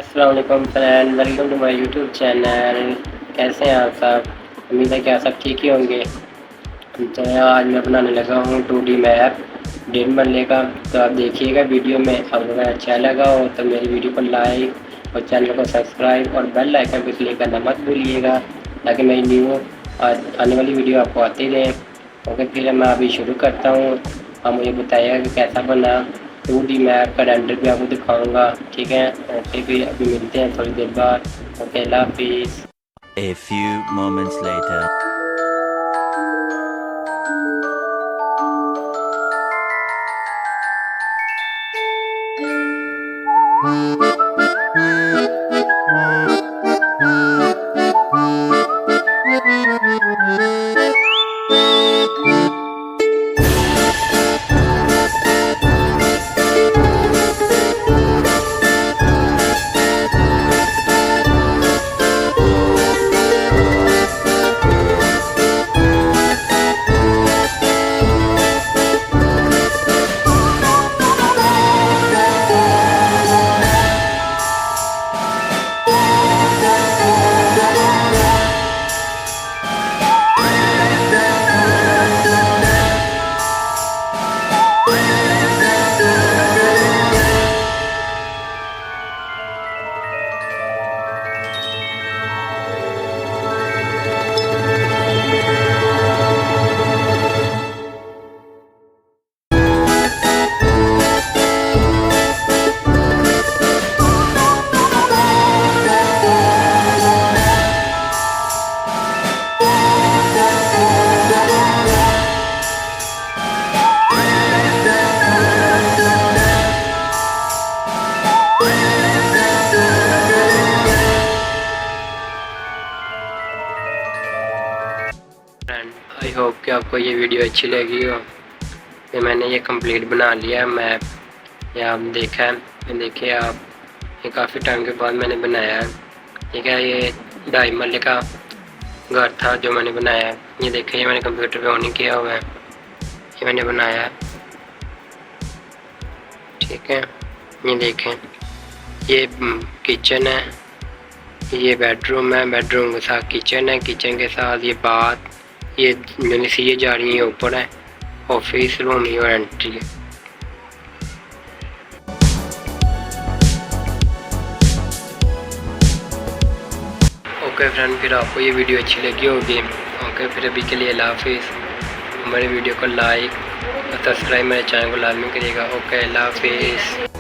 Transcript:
अस्सलाम वालेकुम friend, welcome to my YouTube channel. कैसे हैं आप सब? उम्मीद है कि आप सब ठीक ही होंगे। तो आज मैं बनाने लगा हूँ 2D मैप डेढ़ मरले का। तो आप देखिएगा वीडियो में। अगर अच्छा लगा हो तो मेरी वीडियो को लाइक और चैनल को सब्सक्राइब और बेल आइकन पर क्लिक करना मत भूलिएगा, ताकि मेरी न्यू आने वाली वीडियो आपको आती रहे। ओके, फिर मैं अभी शुरू करता हूँ। आप मुझे बताइएगा कि कैसा बना। 2D मैप का रेंडर भी आपको दिखाऊंगा, ठीक है। ओके, फिर अभी मिलते हैं थोड़ी देर बाद। ओके, अल्लाह हाफिज़। A few moments later. Friend, I hope कि आपको ये वीडियो अच्छी लगी हो। कि मैंने ये कंप्लीट बना लिया मैप। ये आप देखा है, देखिए आप, ये काफ़ी टाइम के बाद मैंने बनाया है। ठीक है, ये 2.5 मरले का घर था जो मैंने बनाया है। ये देखिए, ये मैंने कंप्यूटर पे ऑन ही किया हुआ है। ये मैंने बनाया है, ठीक है। ये देखें, ये किचन है, ये बेडरूम है, बेडरूम के साथ किचन है, किचन के साथ ये बाथ, ये मैंने सीढ़ी जा रही है ऊपर है, ऑफिस रूम और एंट्री है। ओके फ्रेंड, फिर आपको ये वीडियो अच्छी लगी होगी। ओके, फिर अभी के लिए अल्लाह हाफिज़। हमारे वीडियो को लाइक और सब्सक्राइब मेरे चैनल को लाजमी करिएगा। ओके, अल्लाह हाफिज़।